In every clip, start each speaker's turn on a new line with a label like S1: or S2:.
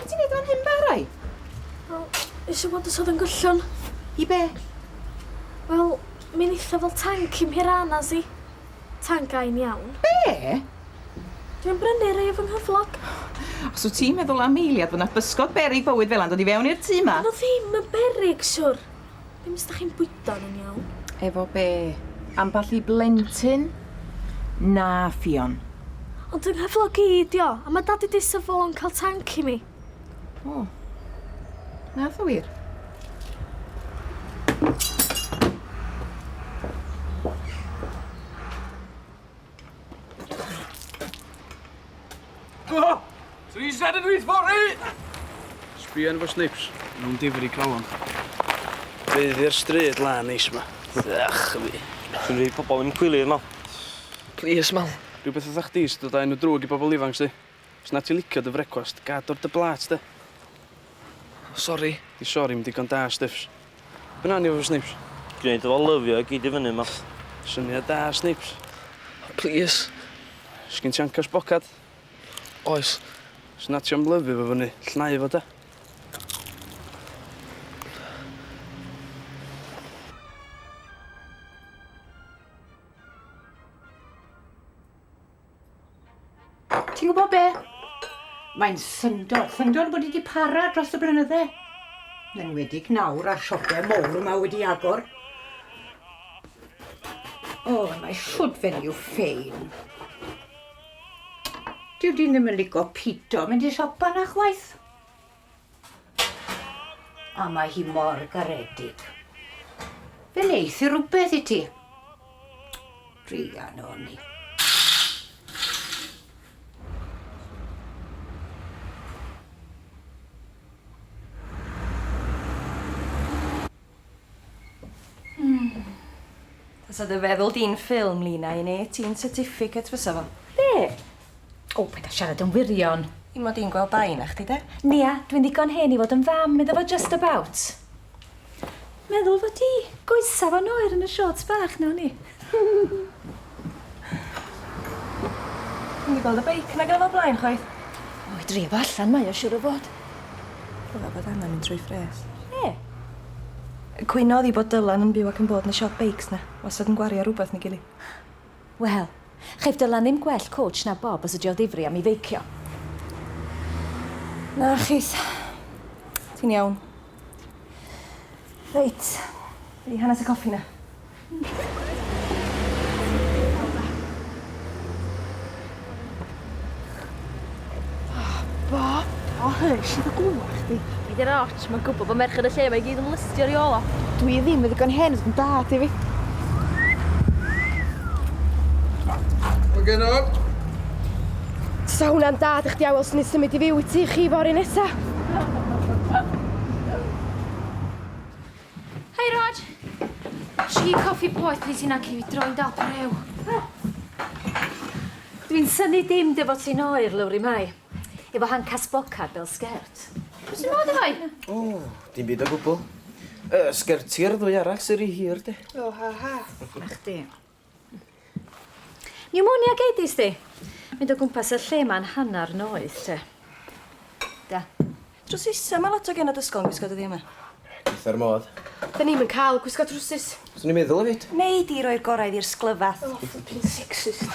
S1: ti'n neud o'n hyn barau?
S2: Wel, eisiau bod os oedd yn gyllwn.
S1: I be?
S2: Wel, mi'n eitha fel tank i'n piranhas i. Tank ain iawn.
S1: Be?
S2: Dwi'n brynu rei o fy nghyflog.
S1: Os wyt ti'n meddwl am eiliad fod yna bysgod berig bywyd fel dod i fewn i'r tŷ ma?
S2: Ond o ddim yn berig, siwr. Ddim ysdach chi'n bwydo nhw'n iawn.
S1: Efo be? Amball i blentyn? Na, Ffion.
S2: Ond yng nghyflog i dio, a mae dad i disafol yn cael tank i mi.
S1: O, nath o wir.
S3: O! 3 set yn wyth fori! Sbien efo snips. Nhw'n difri calon.
S4: Fydd i'r stryd lan eis ma. Ach, fi.
S5: Dwi'n rhaid pobl yn cwilydd, mal.
S4: Please, mal.
S3: Rhywbeth oedd chdi sydd dod nhw drwg i bobl ifanc, sti. Os na ti licio dy frecwast, gad o'r dy blat, sti.
S4: Sorry.
S3: Di sori, mynd digon da, Stiffs. Byna ni efo snips.
S5: Gwneud efo lyfio i gyd i fyny, mal.
S3: Syniad da, snips.
S4: Please.
S3: Sgyn ti ancas bocad.
S4: Oes.
S3: Os na ti am lyfio fo fyny, llnau fo da.
S1: Ti'n gwybod be? Mae'n syndod bod i wedi para dros y blynydde. Yn enwedig nawr a siopau mowr yma wedi agor. O, mae siwd fenyw ffein. Dyw di ddim yn ligo pito mynd i siopa na chwaith. A mae hi mor garedig. Fe neith i rhywbeth i ti. Drian o ni.
S6: Os ydw feddwl di'n ffilm, Lina, i neu ti'n certificate fysa fo?
S7: Be? O, paid â siarad yn wirion.
S6: I mod i'n gweld bai na chdi, de?
S7: Nia, dwi'n ddigon hen i fod yn fam, iddo fo just about.
S2: Meddwl fod ti goesa fo'n oer yn y shorts bach na ni.
S6: Dwi'n gweld y beic na gyda fo blaen, chwaith.
S7: O, i dref allan mae o siwr o fod.
S6: Fydda bod anna mynd trwy ffres.
S7: E?
S6: Cwynodd i bod Dylan yn byw ac yn bod yn y shop beics na. Wastad yn gwario rhywbeth ni gili.
S7: Wel, chef Dylan ddim gwell coach na Bob os ydi o ddifri am i feicio.
S6: Na, chys. Ti'n iawn. Reit. Fi hanes y coffi na.
S2: Bob, o hys, iddo gwna chdi.
S8: Di'r arch, mae'n gwybod bod merched y lle mae gyd yn listio riola.
S2: Dwi ddim yn ddigon hen yn dad i fi.
S3: O Pennod?
S8: Sa hwnna'n dad eich diawl sy'n symud i fyw i ti chi fori nesa.
S9: Hei, Rog. Si coffi poeth plis i'n ac i fi droi'n dal brew.
S7: Dwi'n syni dim dy fod ti'n oer, Lowri Mae. Efo hancas bocad fel sgert.
S9: Sy'n modd efo?
S4: O, dim byd o gwbl. Sgerti'r ddwy arall sy'n rhy hir, de.
S2: O, ha.
S7: Na chdi. Pneumonia geidis di. Mynd o gwmpas y lle ma'n hannar noeth, te. Da.
S6: Drws isa, mae lot o gen o dysgol yn gwisgo dyddi yma.
S4: Gweitha'r modd.
S8: Da ni'n cael gwisgo trwsus.
S4: Swn i'n meddwl efyd.
S6: Neu di roi'r gorau i'r sglyfath.
S2: O, flippin' sexist.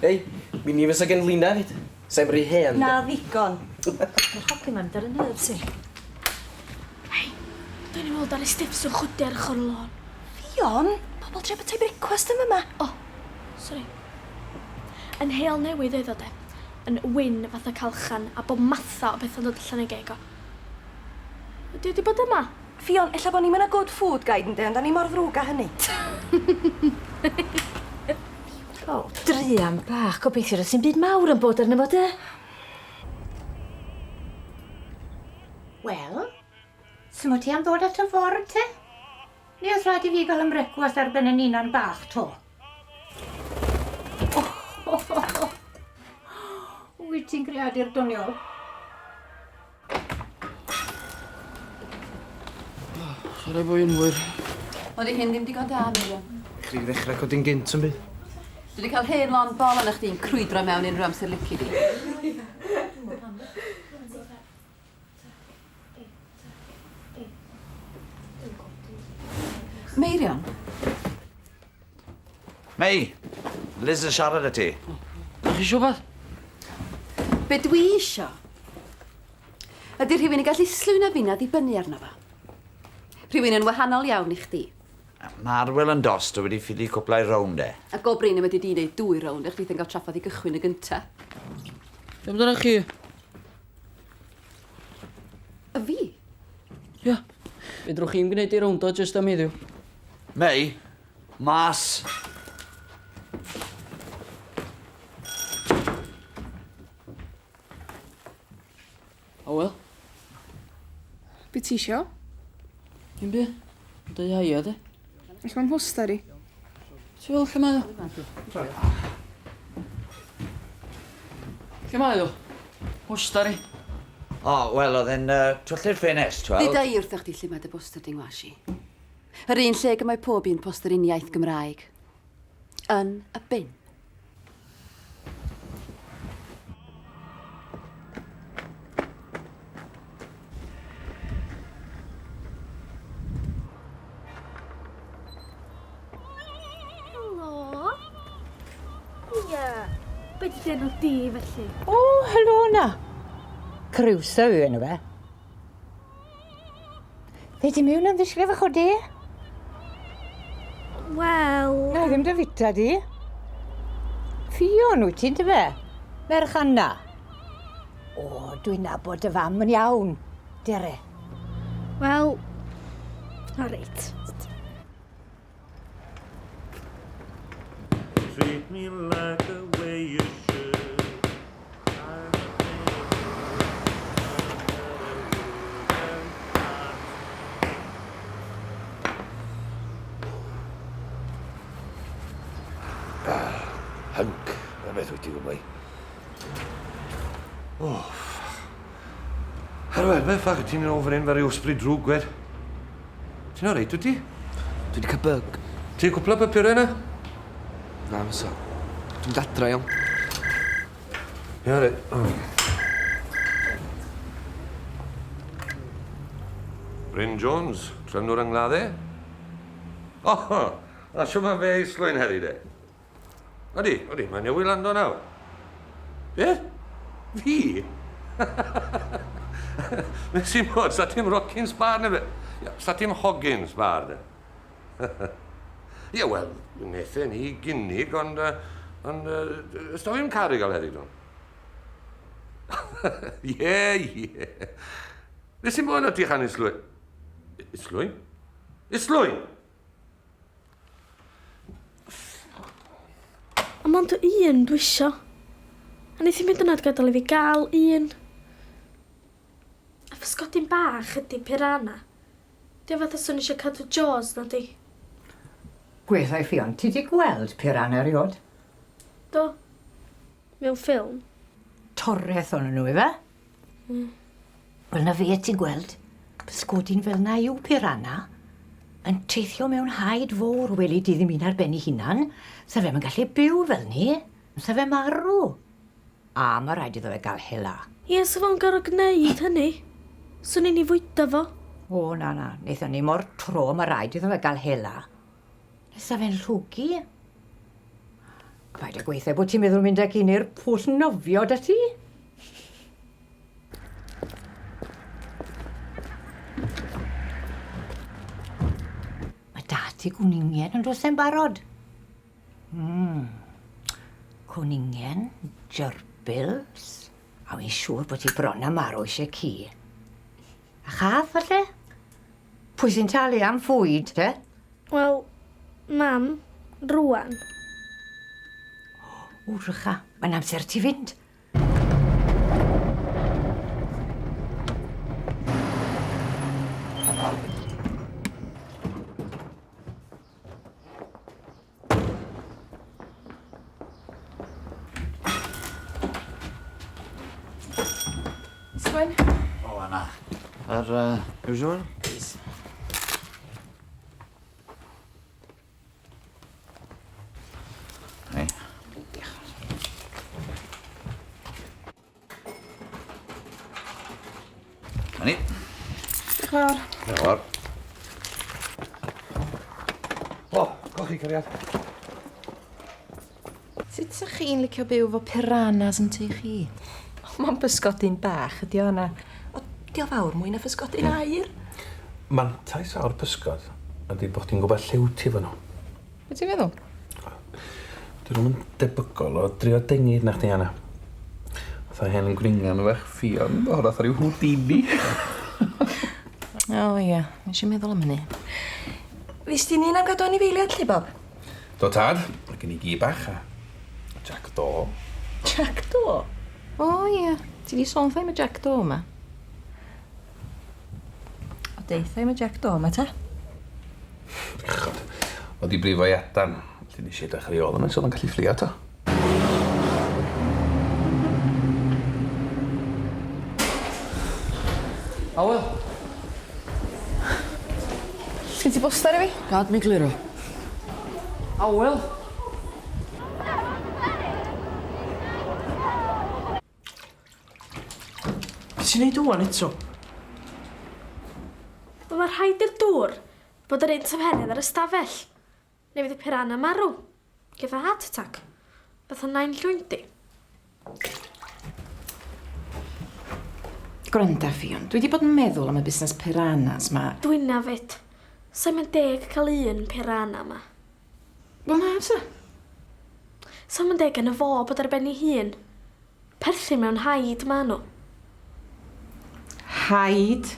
S4: Ei, mi ni fysa gen Lina efyd. Sa'n rhy hen.
S6: Na ddigon.
S7: Mae'r hogyn ma'n dar y nerfs i.
S2: Hei, da ni'n weld ar y stiffs yn chwder ochr y lôn.
S6: Ffion, pobl tre bethau brecwast yn fyma.
S2: O, sori. Yn heol newydd oedd o de. Yn wyn fatha calchan a bob matha o beth yn dod allan ei geg o. Ydy wedi bod yma?
S6: Ffion, ella bod ni'n mynd a good food guide yn de, ond da ni mor ddrwg â hynny.
S7: O, drian bach, gobeithio rydych sy'n byd mawr yn bod arno fo, de.
S1: Wel, sy'n mo ti am ddod at y ffordd, te? Neu os rhaid i fi gael ymrecwas ar ben yn unan bach, to? Wyt ti'n greadu'r doniol?
S3: Sorry bo unwyr.
S8: Oeddi hyn ddim digon da, Miriam.
S4: Chdi ddechrau codi'n gynt yn byd.
S8: Dwi wedi cael hen lon bol yn chdi'n crwydro mewn unrhyw amser lici di.
S10: Meirion?
S11: Mei, Liz yn siarad y ti.
S3: Ydych chi siwbeth?
S10: Be dwi isio? Ydy rhywun yn gallu slwyna fi na ddibynnu arno fo? Rhywun yn wahanol iawn i chdi.
S11: Mae'r Wil yn dost o wedi ffili cwplau Rownd e.
S10: A go brin wedi di wneud 2 rownd, eich dwi'n gael trafod i gychwyn y gynta.
S3: Be amdana chi?
S10: Y fi?
S3: Ia. Fedrwch chi'n gwneud i rownd o jyst am heddiw.
S11: Mei, mas.
S3: O wel.
S8: Be ti isio?
S3: Dim by. Dau haia, de.
S8: Ych mae'n hosta di.
S3: Ti fel lle mae o? Lle mae o? Hostari.
S11: O, wel, oedd e'n twyllu'r ffenest, wel.
S10: Dida i wrthych chi lle mae dy poster di'n wasi. Yr un lle gymau pob un poster uniaeth Gymraeg. Yn y bin.
S2: Helo. Ie. Be di enw di felly?
S1: O, helo na. Crywsa yw enw fe. Fe di mewn am ddysgu fach o de?
S2: Wel...
S1: Na, ddim dy fita di. Ffion wyt ti'n dy fe? Merch Anna. O, dwi'n nabod dy fam yn iawn. Dere.
S2: Wel... O reit.
S5: Treat me like the way you should.
S11: Hync, y beth wyt ti gwybod.
S12: O, Harwell, beth ffach ti'n over un fer i ysbryd drwg, gwed? Ti'n o'r reit, wyt ti?
S3: Dwi wedi cael byg.
S12: Ti'n cwpla papurau yna?
S3: Na, fysa. Dwi'n dadra iawn.
S12: Ie, reit. Bryn Jones, trefnwr yngladdau? O, a siw mae fe i slwy'n heri, de? Odi, mae'n newydd lando nawr. Be? Fi? Nes i'n bod, sa ti'n rockin' sbar neu fe? Sa ti'n hoggin sbar, de? Ie, wel, wnaethon ni gynnig, ond ystofim caru gael heri, don. Ie. Nes i'n bod o ti chan i slwyn? Islwyn? Islwyn?
S2: A mond o un dwi isio. A wneith i'n mynd yna gadael i fi gael un. A ffysgodyn bach ydy piranha. Di o fath o swn eisiau cadw jaws na di.
S1: Gweithio Ffion, ti di gweld piranha eriod?
S2: Do. Mewn ffilm.
S1: Torreth o'n nhw, efe? Wel, na fe ti'n gweld. Pysgodyn fel na yw piranha. Yn teithio mewn haid fôr weli di ddim un ar ben ei hunan, sa fe'n gallu byw fel ni, sa fe marw. A mae rhaid iddo fe gael hela.
S2: Ie, so fo'n gorau gwneud hynny. Swn i'n ei fwyta fo.
S1: O, na, wnaethon ni mor tro, mae rhaid iddo fe gael hela. Sa fe'n rhwgu. Paid a gweithio bod ti'n meddwl mynd ag un i'r pwll nofio da ti? Dati gwningen yn dos e'n barod. Gwningen, gerbils, a wy'n siŵr bod ti bron am marw eisiau ci. A chath, falle? Pwy sy'n talu am fwyd, te?
S2: Wel, mam, rwan.
S1: O, rycha, mae'n amser ti fynd.
S11: O, Anna. Usual? Please. Hei. Mani.
S8: Diolch yn fawr.
S11: Diolch.
S3: Diolch chi, cariad.
S13: Sut ydych chi'n licio byw fo piranhas yn tu chi?
S6: Mae'n bysgodyn bach ydi o'na. O, di o fawr mwy na bysgodyn air.
S3: Mantais awr pysgod ydy bod chdi'n gwybod lliw ti fo nhw.
S13: Be ti'n meddwl?
S3: Dyn nhw'n debygol o drio dengid na chdi Anna. Fatha hen yn gringan o Mae Ffion, o'r atho rhyw Houdini.
S13: O ie, nes i'n meddwl am hynny.
S6: Fys ti'n un am gadw anifeiliaid, lle, Bob?
S3: Do tad, mae gen i gi bach a Jack Do.
S6: Jack Do?
S13: O ie, ti di sôn thai mae Jack Do yma?
S6: O deithau mae Jack Do yma, ta?
S3: Chod, o di brifo i adan. Lle nes i edrych ar ei ôl yma, so o'n gallu fflio to.
S14: Awel.
S13: Sgyn ti boster i fi?
S14: Gad mi gliro. Awel. Be ti'n neud ŵan eto?
S2: Mae rhaid i'r dŵr bod yr un tyfhenedd ar y stafell. Neu fydd y piranha marw. Geith a heart attack. Beth o'n 920.
S13: Gwranda Ffion, dwi wedi bod yn meddwl am y busnes piranhas ma.
S2: Dwi'n na fyd. Sa'n mae'n deg cael un piranha ma.
S13: Wel na, sa?
S2: Sa'n mae'n deg yn y fo bod ar ben ei hun. Perthyn mewn haid ma nhw.
S13: Haid?